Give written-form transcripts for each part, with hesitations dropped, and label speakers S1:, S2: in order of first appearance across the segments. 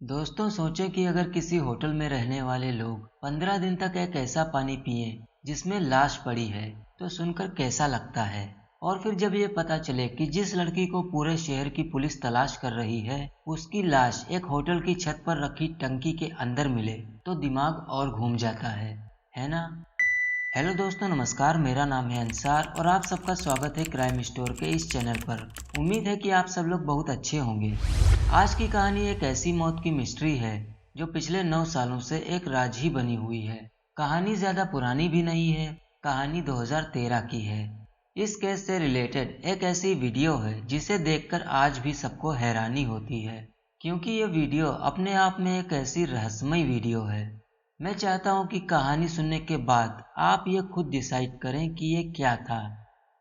S1: दोस्तों सोचें कि अगर किसी होटल में रहने वाले लोग 15 दिन तक एक ऐसा पानी पिए जिसमें लाश पड़ी है तो सुनकर कैसा लगता है। और फिर जब ये पता चले कि जिस लड़की को पूरे शहर की पुलिस तलाश कर रही है उसकी लाश एक होटल की छत पर रखी टंकी के अंदर मिले तो दिमाग और घूम जाता है ना। हेलो दोस्तों, नमस्कार। मेरा नाम है अंसार और आप सबका स्वागत है क्राइम स्टोर के इस चैनल पर। उम्मीद है कि आप सब लोग बहुत अच्छे होंगे। आज की कहानी एक ऐसी मौत की मिस्ट्री है जो पिछले 9 सालों से एक राज ही बनी हुई है। कहानी ज्यादा पुरानी भी नहीं है, कहानी 2013 की है। इस केस से रिलेटेड एक ऐसी वीडियो है जिसे देखकर आज भी सबको हैरानी होती है, क्योंकि ये वीडियो अपने आप में एक ऐसी रहस्यमय वीडियो है। मैं चाहता हूँ कि कहानी सुनने के बाद आप ये खुद डिसाइड करें कि ये क्या था।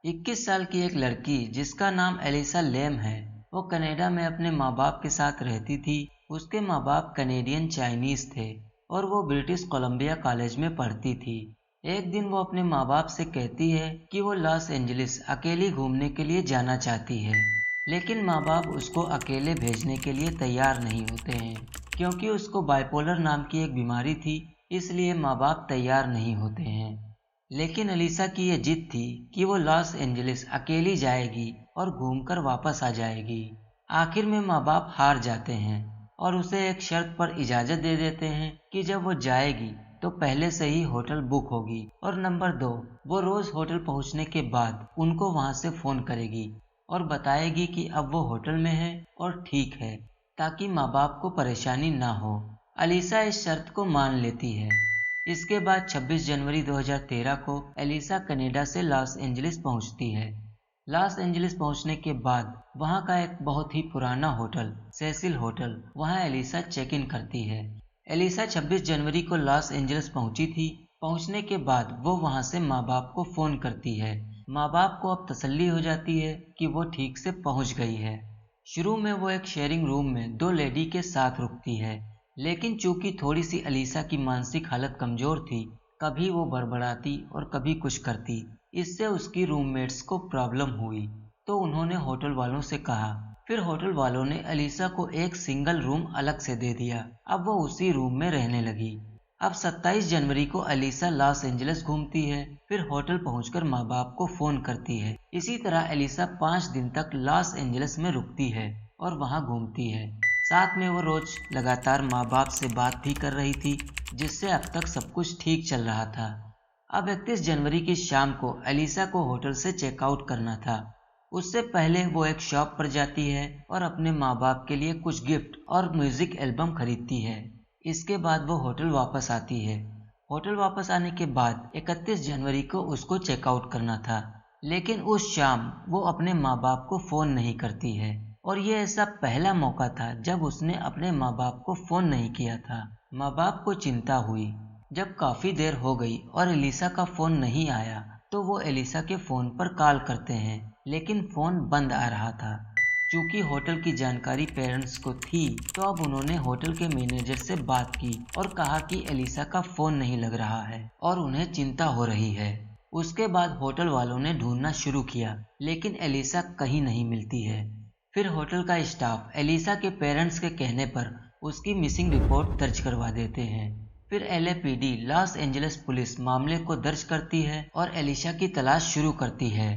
S1: 21 साल की एक लड़की जिसका नाम एलिसा लेम है, वो कनाडा में अपने माँ बाप के साथ रहती थी। उसके माँ बाप कनेडियन चाइनीज थे और वो ब्रिटिश कोलंबिया कॉलेज में पढ़ती थी। एक दिन वो अपने माँ बाप से कहती है कि वो लॉस एंजलिस अकेली घूमने के लिए जाना चाहती है, लेकिन माँ बाप उसको अकेले भेजने के लिए तैयार नहीं होते हैं, क्योंकि उसको बाइपोलर नाम की एक बीमारी थी, इसलिए माँ बाप तैयार नहीं होते हैं। लेकिन एलिसा की ये जिद थी कि वो लॉस एंजलिस अकेली जाएगी और घूमकर वापस आ जाएगी। आखिर में माँ बाप हार जाते हैं और उसे एक शर्त पर इजाजत दे देते हैं कि जब वो जाएगी तो पहले से ही होटल बुक होगी, और नंबर 2, वो रोज होटल पहुंचने के बाद उनको वहां से फोन करेगी और बताएगी कि अब वो होटल में है और ठीक है, ताकि माँ बाप को परेशानी ना हो। एलिसा इस शर्त को मान लेती है। इसके बाद 26 जनवरी 2013 को एलिसा कनाडा से लॉस एंजलिस पहुंचती है। लॉस एंजलिस पहुंचने के बाद वहां का एक बहुत ही पुराना होटल, सेसिल होटल, वहां एलिसा चेक इन करती है। एलिसा 26 जनवरी को लॉस एंजलिस पहुंची थी। पहुंचने के बाद वो वहां से माँ बाप को फोन करती है। माँ बाप को अब तसल्ली हो जाती है कि वो ठीक से पहुंच गई है। शुरू में वो एक शेयरिंग रूम में 2 लेडी के साथ रुकती है, लेकिन चूंकि थोड़ी सी एलिसा की मानसिक हालत कमजोर थी, कभी वो बड़बड़ाती और कभी कुछ करती। इससे उसकी रूममेट्स को प्रॉब्लम हुई तो उन्होंने होटल वालों से कहा। फिर होटल वालों ने एलिसा को एक सिंगल रूम अलग से दे दिया। अब वो उसी रूम में रहने लगी। अब 27 जनवरी को एलिसा लॉस एंजलिस घूमती है, फिर होटल पहुंचकर माँ बाप को फोन करती है। इसी तरह एलिसा 5 दिन तक लॉस एंजलिस में रुकती है और वहां घूमती है। साथ में वो रोज लगातार माँ बाप से बात भी कर रही थी, जिससे अब तक सब कुछ ठीक चल रहा था। अब 31 जनवरी की शाम को एलिसा को होटल से चेकआउट करना था। उससे पहले वो एक शॉप पर जाती है और अपने माँ बाप के लिए कुछ गिफ्ट और म्यूजिक एल्बम खरीदती है। इसके बाद वो होटल वापस आती है। होटल वापस आने के बाद 31 जनवरी को उसको चेकआउट करना था, लेकिन उस शाम वो अपने माँ बाप को फोन नहीं करती है, और ये ऐसा पहला मौका था जब उसने अपने माँ बाप को फोन नहीं किया था। माँ बाप को चिंता हुई। जब काफी देर हो गई और एलिसा का फोन नहीं आया तो वो एलिसा के फोन पर कॉल करते हैं, लेकिन फोन बंद आ रहा था। चूंकि होटल की जानकारी पेरेंट्स को थी तो अब उन्होंने होटल के मैनेजर से बात की और कहा कि एलिसा का फोन नहीं लग रहा है और उन्हें चिंता हो रही है। उसके बाद होटल वालों ने ढूंढना शुरू किया, लेकिन एलिसा कहीं नहीं मिलती है। फिर होटल का स्टाफ एलिसा के पेरेंट्स के कहने पर उसकी मिसिंग रिपोर्ट दर्ज करवा देते हैं। फिर LAPD लॉस एंजलिस पुलिस मामले को दर्ज करती है और एलिसा की तलाश शुरू करती है।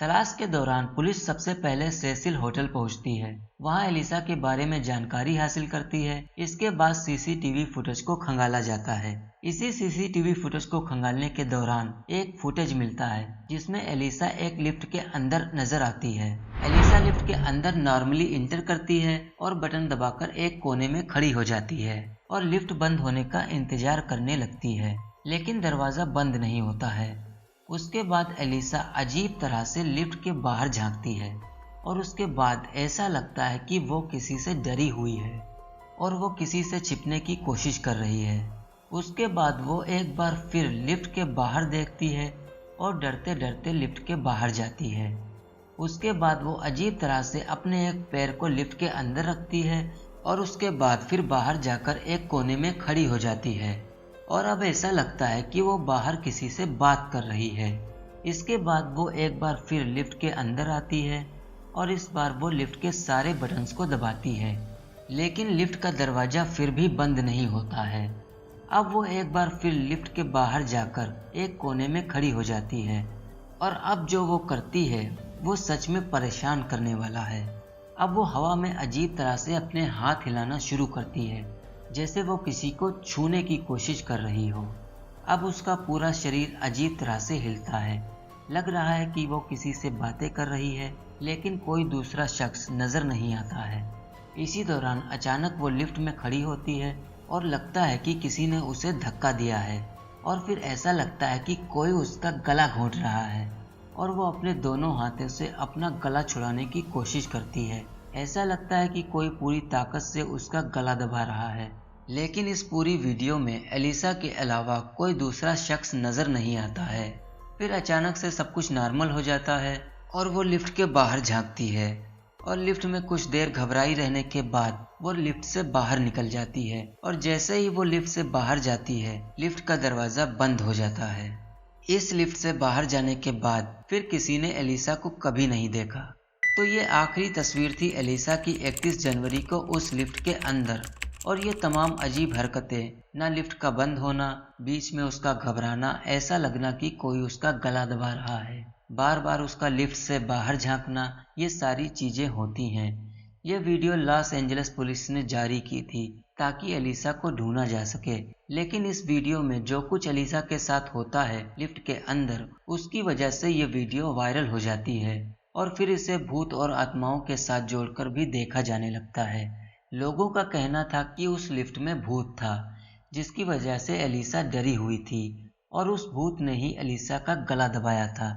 S1: तलाश के दौरान पुलिस सबसे पहले सेसिल होटल पहुंचती है। वहां एलिसा के बारे में जानकारी हासिल करती है। इसके बाद CCTV फुटेज को खंगाला जाता है। इसी CCTV फुटेज को खंगालने के दौरान एक फुटेज मिलता है जिसमें एलिसा एक लिफ्ट के अंदर नजर आती है। एलिसा लिफ्ट के अंदर नॉर्मली इंटर करती है और बटन दबाकर एक कोने में खड़ी हो जाती है और लिफ्ट बंद होने का इंतजार करने लगती है, लेकिन दरवाजा बंद नहीं होता है। उसके बाद एलिसा अजीब तरह से लिफ्ट के बाहर झांकती है और उसके बाद ऐसा लगता है कि वो किसी से डरी हुई है और वो किसी से छिपने की कोशिश कर रही है। उसके बाद वो एक बार फिर लिफ्ट के बाहर देखती है और डरते डरते लिफ्ट के बाहर जाती है। उसके बाद वो अजीब तरह से अपने एक पैर को लिफ्ट के अंदर रखती है और उसके बाद फिर बाहर जाकर एक कोने में खड़ी हो जाती है और अब ऐसा लगता है कि वो बाहर किसी से बात कर रही है। इसके बाद वो एक बार फिर लिफ्ट के अंदर आती है और इस बार वो लिफ्ट के सारे बटन्स को दबाती है। लेकिन लिफ्ट का दरवाजा फिर भी बंद नहीं होता है। अब वो एक बार फिर लिफ्ट के बाहर जाकर एक कोने में खड़ी हो जाती है और अब जो वो करती है वो सच में परेशान करने वाला है। अब वो हवा में अजीब तरह से अपने हाथ हिलाना शुरू करती है, जैसे वो किसी को छूने की कोशिश कर रही हो। अब उसका पूरा शरीर अजीब तरह से हिलता है। लग रहा है कि वो किसी से बातें कर रही है, लेकिन कोई दूसरा शख्स नजर नहीं आता है। इसी दौरान अचानक वो लिफ्ट में खड़ी होती है और लगता है कि किसी ने उसे धक्का दिया है और फिर ऐसा लगता है कि कोई उसका गला घोंट रहा है और वो अपने दोनों हाथों से अपना गला छुड़ाने की कोशिश करती है। ऐसा लगता है कि कोई पूरी ताकत से उसका गला दबा रहा है, लेकिन इस पूरी वीडियो में एलिसा के अलावा कोई दूसरा शख्स नजर नहीं आता है। फिर अचानक से सब कुछ नॉर्मल हो जाता है और वो लिफ्ट के बाहर झांकती है और लिफ्ट में कुछ देर घबराई रहने के बाद वो लिफ्ट से बाहर निकल जाती है और जैसे ही वो लिफ्ट से बाहर जाती है लिफ्ट का दरवाजा बंद हो जाता है। इस लिफ्ट से बाहर जाने के बाद फिर किसी ने एलिसा को कभी नहीं देखा। तो ये आखिरी तस्वीर थी एलिसा की 31 जनवरी को उस लिफ्ट के अंदर, और ये तमाम अजीब हरकतें, ना लिफ्ट का बंद होना, बीच में उसका घबराना, ऐसा लगना कि कोई उसका गला दबा रहा है, बार बार उसका लिफ्ट से बाहर झांकना, ये सारी चीजें होती हैं। ये वीडियो लॉस एंजलिस पुलिस ने जारी की थी ताकि एलिसा को ढूंढा जा सके, लेकिन इस वीडियो में जो कुछ एलिसा के साथ होता है लिफ्ट के अंदर, उसकी वजह से ये वीडियो वायरल हो जाती है और फिर इसे भूत और आत्माओं के साथ जोड़कर भी देखा जाने लगता है। लोगों का कहना था कि उस लिफ्ट में भूत था, जिसकी वजह से एलिसा डरी हुई थी और उस भूत ने ही एलिसा का गला दबाया था।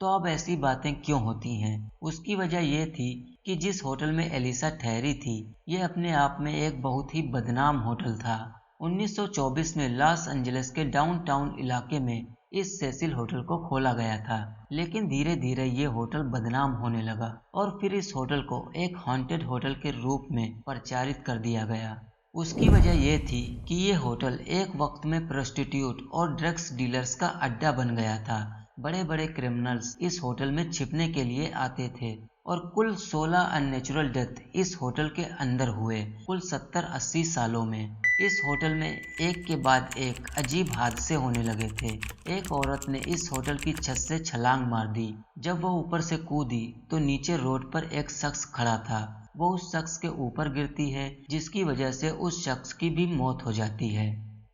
S1: तो अब ऐसी बातें क्यों होती हैं? उसकी वजह यह थी कि जिस होटल में एलिसा ठहरी थी, यह अपने आप में एक बहुत ही बदनाम होटल था। 1924 में लॉस एंजलिस के डाउनटाउन इलाके में इस सेसिल होटल को खोला गया था, लेकिन धीरे धीरे ये होटल बदनाम होने लगा और फिर इस होटल को एक हॉन्टेड होटल के रूप में प्रचारित कर दिया गया। उसकी वजह यह थी कि ये होटल एक वक्त में प्रोस्टिट्यूट और ड्रग्स डीलर्स का अड्डा बन गया था। बड़े बड़े क्रिमिनल्स इस होटल में छिपने के लिए आते थे और कुल 16 अननेचुरल डेथ इस होटल के अंदर हुए कुल 70-80 सालों में। इस होटल में एक के बाद एक अजीब हादसे होने लगे थे। एक औरत ने इस होटल की छत से छलांग मार दी। जब वह ऊपर से कूदी तो नीचे रोड पर एक शख्स खड़ा था। वो उस शख्स के ऊपर गिरती है, जिसकी वजह से उस शख्स की भी मौत हो जाती है।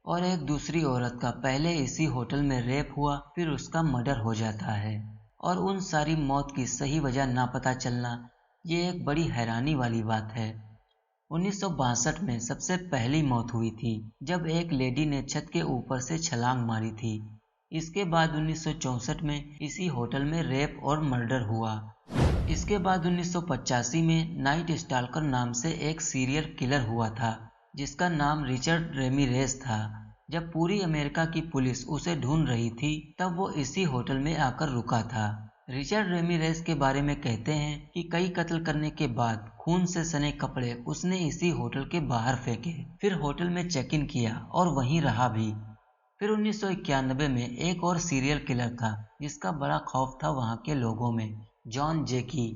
S1: और एक दूसरी औरत का पहले इसी होटल में रेप हुआ, फिर उसका मर्डर हो जाता है और उन सारी मौत की सही वजह ना पता चलना, ये एक बड़ी हैरानी वाली बात है। 1962 में सबसे पहली मौत हुई थी जब एक लेडी ने छत के ऊपर से छलांग मारी थी। इसके बाद 1964 में इसी होटल में रेप और मर्डर हुआ। इसके बाद 1985 में नाइट स्टॉल्कर नाम से एक सीरियल किलर हुआ था, जिसका नाम रिचर्ड रेमिरेज था। जब पूरी अमेरिका की पुलिस उसे ढूंढ रही थी, तब वो इसी होटल में आकर रुका था। रिचर्ड रेमिरेज के बारे में कहते हैं कि कई कत्ल करने के बाद खून से सने कपड़े उसने इसी होटल के बाहर फेंके, फिर होटल में चेक इन किया और वहीं रहा भी। फिर 1991 में एक और सीरियल किलर था जिसका बड़ा खौफ था वहां के लोगों में, जॉन जेकी।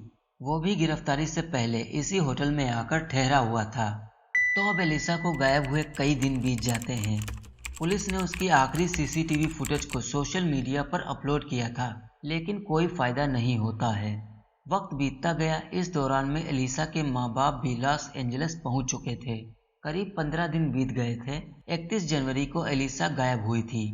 S1: वो भी गिरफ्तारी से पहले इसी होटल में आकर ठहरा हुआ था। तो अब एलिसा को गायब हुए कई दिन बीत जाते हैं। पुलिस ने उसकी आखिरी सीसीटीवी फुटेज को सोशल मीडिया पर अपलोड किया था, लेकिन कोई फायदा नहीं होता है। वक्त बीतता गया। इस दौरान में एलिसा के माँ बाप भी लॉस एंजलिस पहुंच चुके थे। करीब 15 दिन बीत गए थे। 31 जनवरी को एलिसा गायब हुई थी।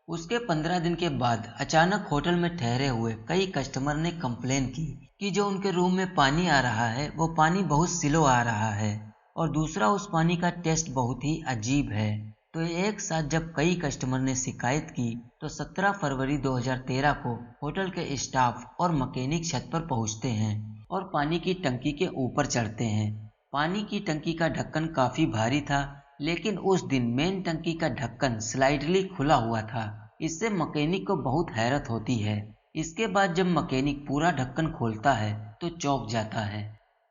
S1: उसके 15 दिन के बाद अचानक होटल में ठहरे हुए कई कस्टमर ने कंप्लेन की कि जो उनके रूम में पानी आ रहा है वो पानी बहुत स्लो आ रहा है और दूसरा उस पानी का टेस्ट बहुत ही अजीब है। तो एक साथ जब कई कस्टमर ने शिकायत की तो 17 फरवरी 2013 को होटल के स्टाफ और मैकेनिक छत पर पहुंचते हैं और पानी की टंकी के ऊपर चढ़ते हैं। पानी की टंकी का ढक्कन काफी भारी था, लेकिन उस दिन मेन टंकी का ढक्कन स्लाइडली खुला हुआ था। इससे मैकेनिक को बहुत हैरत होती है। इसके बाद जब मैकेनिक पूरा ढक्कन खोलता है तो चौंक जाता है।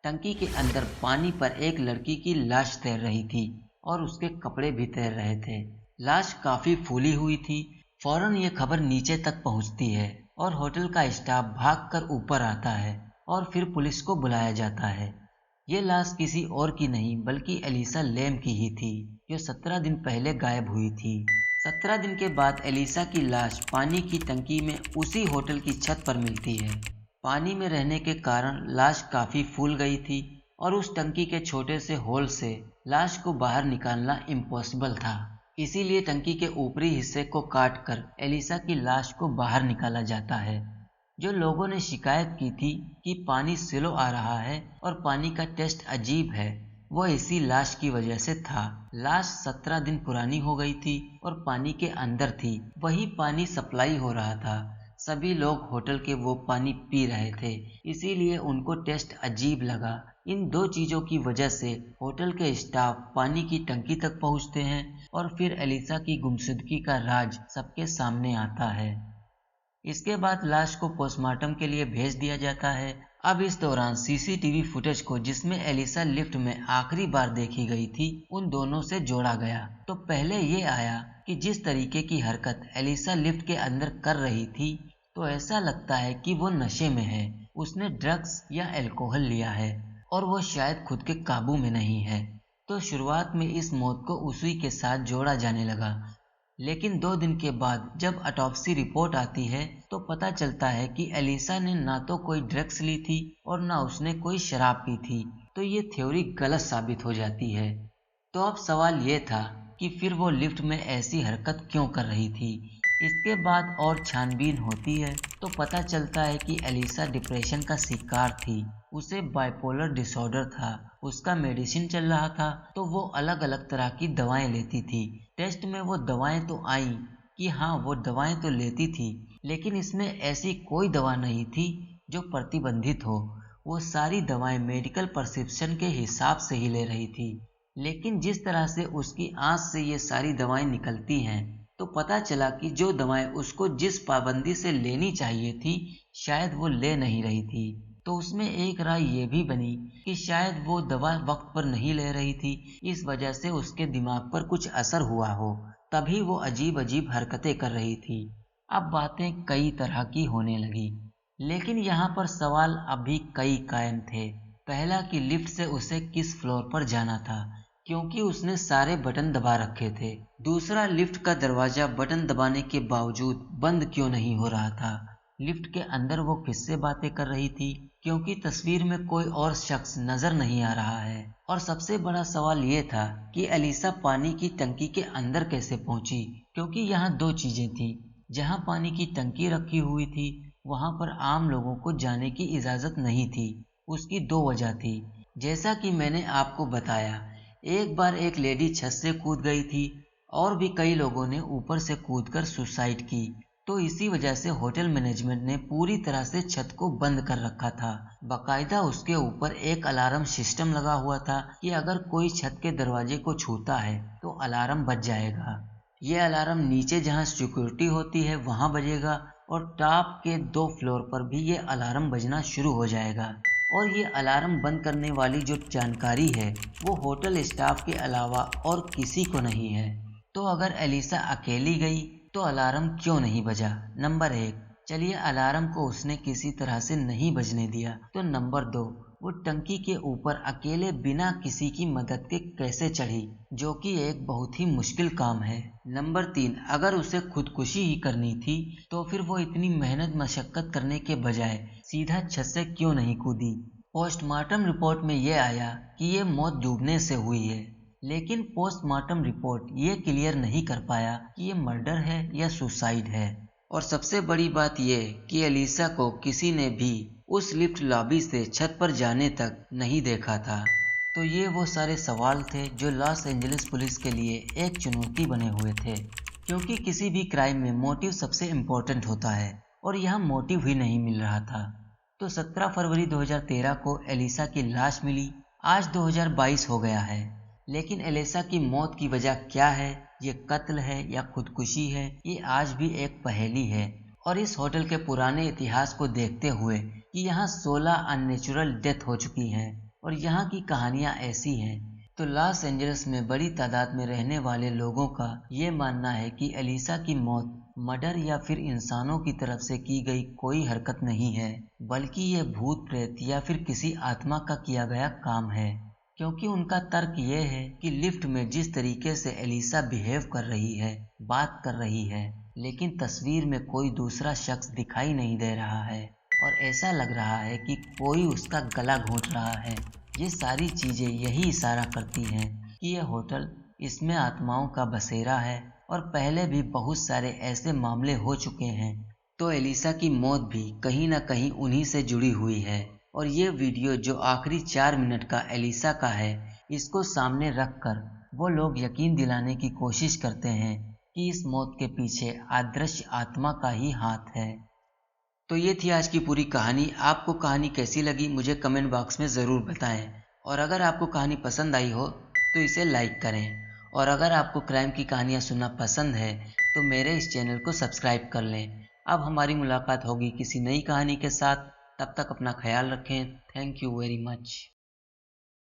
S1: टंकी के अंदर पानी पर एक लड़की की लाश तैर रही थी और उसके कपड़े भी तैर रहे थे। लाश काफी फूली हुई थी। फौरन ये खबर नीचे तक पहुंचती है और होटल का स्टाफ भागकर ऊपर आता है और फिर पुलिस को बुलाया जाता है। ये लाश किसी और की नहीं बल्कि एलिसा लेम की ही थी, जो 17 दिन पहले गायब हुई थी। 17 दिन के बाद एलिसा की लाश पानी की टंकी में उसी होटल की छत पर मिलती है। पानी में रहने के कारण लाश काफी फूल गई थी और उस टंकी के छोटे से होल से लाश को बाहर निकालना इम्पॉसिबल था। इसीलिए टंकी के ऊपरी हिस्से को काटकर एलिसा की लाश को बाहर निकाला जाता है। जो लोगों ने शिकायत की थी कि पानी स्लो आ रहा है और पानी का टेस्ट अजीब है, वो इसी लाश की वजह से था। लाश 17 दिन पुरानी हो गई थी और पानी के अंदर थी, वही पानी सप्लाई हो रहा था। सभी लोग होटल के वो पानी पी रहे थे, इसीलिए उनको टेस्ट अजीब लगा। इन दो चीजों की वजह से होटल के स्टाफ पानी की टंकी तक पहुंचते हैं और फिर एलिसा की गुमशुदगी का राज सबके सामने आता है। इसके बाद लाश को पोस्टमार्टम के लिए भेज दिया जाता है। अब इस दौरान सीसीटीवी फुटेज को, जिसमें एलिसा लिफ्ट में आखिरी बार देखी गई थी, उन दोनों से जोड़ा गया। तो पहले ये आया कि जिस तरीके की हरकत एलिसा लिफ्ट के अंदर कर रही थी, तो ऐसा लगता है कि वो नशे में है, उसने ड्रग्स या अल्कोहल लिया है और वो शायद खुद के काबू में नहीं है। तो शुरुआत में इस मौत को उसी के साथ जोड़ा जाने लगा, लेकिन 2 दिन के बाद जब ऑटोप्सी रिपोर्ट आती है तो पता चलता है कि एलिसा ने ना तो कोई ड्रग्स ली थी और ना उसने कोई शराब पी थी। तो ये थ्योरी गलत साबित हो जाती है। तो अब सवाल ये था कि फिर वो लिफ्ट में ऐसी हरकत क्यों कर रही थी। इसके बाद और छानबीन होती है तो पता चलता है कि एलिसा डिप्रेशन का शिकार थी, उसे बाइपोलर डिसऑर्डर था, उसका मेडिसिन चल रहा था, तो वो अलग अलग तरह की दवाएं लेती थी। टेस्ट में वो दवाएं तो आई कि हाँ, वो दवाएं तो लेती थी, लेकिन इसमें ऐसी कोई दवा नहीं थी जो प्रतिबंधित हो। वो सारी दवाएं मेडिकल प्रिस्क्रिप्शन के हिसाब से ही ले रही थी। लेकिन जिस तरह से उसकी आंख से ये सारी दवाएं निकलती हैं, तो पता चला कि जो दवाएं उसको जिस पाबंदी से लेनी चाहिए थी, शायद वो ले नहीं रही थी। तो उसमें एक राय ये भी बनी कि शायद वो दवा वक्त पर नहीं ले रही थी, इस वजह से उसके दिमाग पर कुछ असर हुआ हो, तभी वो अजीब अजीब हरकतें कर रही थी। अब बातें कई तरह की होने लगी, लेकिन यहाँ पर सवाल अभी कई कायम थे। पहला कि लिफ्ट से उसे किस फ्लोर पर जाना था, क्योंकि उसने सारे बटन दबा रखे थे। दूसरा, लिफ्ट का दरवाजा बटन दबाने के बावजूद बंद क्यों नहीं हो रहा था। लिफ्ट के अंदर वो किससे बातें कर रही थी, क्योंकि तस्वीर में कोई और शख्स नजर नहीं आ रहा है। और सबसे बड़ा सवाल ये था कि एलिसा पानी की टंकी के अंदर कैसे पहुंची, क्योंकि यहाँ दो चीजें थी। जहाँ पानी की टंकी रखी हुई थी, वहां पर आम लोगों को जाने की इजाजत नहीं थी। उसकी 2 वजह थी। जैसा कि मैंने आपको बताया, एक बार एक लेडी छत से कूद गई थी और भी कई लोगों ने ऊपर से कूदकर सुसाइड की। तो इसी वजह से होटल मैनेजमेंट ने पूरी तरह से छत को बंद कर रखा था। बाकायदा उसके ऊपर एक अलार्म सिस्टम लगा हुआ था कि अगर कोई छत के दरवाजे को छूता है तो अलार्म बज जाएगा। ये अलार्म नीचे जहां सिक्योरिटी होती है वहां बजेगा और टॉप के 2 फ्लोर पर भी ये अलार्म बजना शुरू हो जाएगा। और ये अलार्म बंद करने वाली जो जानकारी है वो होटल स्टाफ के अलावा और किसी को नहीं है। तो अगर एलिसा अकेली गई तो अलार्म क्यों नहीं बजा। नंबर 1, चलिए अलार्म को उसने किसी तरह से नहीं बजने दिया। तो नंबर 2, वो टंकी के ऊपर अकेले बिना किसी की मदद के कैसे चढ़ी, जो कि एक बहुत ही मुश्किल काम है। नंबर 3, अगर उसे खुदकुशी ही करनी थी तो फिर वो इतनी मेहनत मशक्कत करने के बजाय सीधा छत से क्यों नहीं कूदी। पोस्टमार्टम रिपोर्ट में ये आया कि ये मौत डूबने से हुई है, लेकिन पोस्टमार्टम रिपोर्ट ये क्लियर नहीं कर पाया कि ये मर्डर है या सुसाइड है। और सबसे बड़ी बात ये कि एलिसा को किसी ने भी उस लिफ्ट लॉबी से छत पर जाने तक नहीं देखा था। तो ये वो सारे सवाल थे जो लॉस एंजलिस पुलिस के लिए एक चुनौती बने हुए थे, क्योंकि किसी भी क्राइम में मोटिव सबसे इम्पोर्टेंट होता है और यहाँ मोटिव ही नहीं मिल रहा था। तो 17 फरवरी 2013 को एलिसा की लाश मिली। आज 2022 हो गया है, लेकिन एलिसा की मौत की वजह क्या है, ये कत्ल है या खुदकुशी है, ये आज भी एक पहेली है। और इस होटल के पुराने इतिहास को देखते हुए कि यहाँ 16 अननेचुरल डेथ हो चुकी हैं और यहाँ की कहानियाँ ऐसी हैं, तो लॉस एंजलिस में बड़ी तादाद में रहने वाले लोगों का ये मानना है कि एलिसा की मौत मर्डर या फिर इंसानों की तरफ से की गई कोई हरकत नहीं है, बल्कि यह भूत प्रेत या फिर किसी आत्मा का किया गया काम है। क्योंकि उनका तर्क ये है कि लिफ्ट में जिस तरीके से एलिसा बिहेव कर रही है, बात कर रही है, लेकिन तस्वीर में कोई दूसरा शख्स दिखाई नहीं दे रहा है और ऐसा लग रहा है कि कोई उसका गला घोंट रहा है। ये सारी चीजें यही इशारा करती हैं कि यह होटल, इसमें आत्माओं का बसेरा है और पहले भी बहुत सारे ऐसे मामले हो चुके हैं। तो एलिसा की मौत भी कहीं ना कहीं उन्हीं से जुड़ी हुई है। और ये वीडियो जो आखिरी 4 मिनट का एलिसा का है, इसको सामने रखकर वो लोग यकीन दिलाने की कोशिश करते हैं कि इस मौत के पीछे अदृश्य आत्मा का ही हाथ है। तो ये थी आज की पूरी कहानी। आपको कहानी कैसी लगी मुझे कमेंट बॉक्स में ज़रूर बताएं। और अगर आपको कहानी पसंद आई हो तो इसे लाइक करें। और अगर आपको क्राइम की कहानियाँ सुनना पसंद है तो मेरे इस चैनल को सब्सक्राइब कर लें। अब हमारी मुलाकात होगी किसी नई कहानी के साथ। तब तक अपना ख्याल रखें। Thank you very much.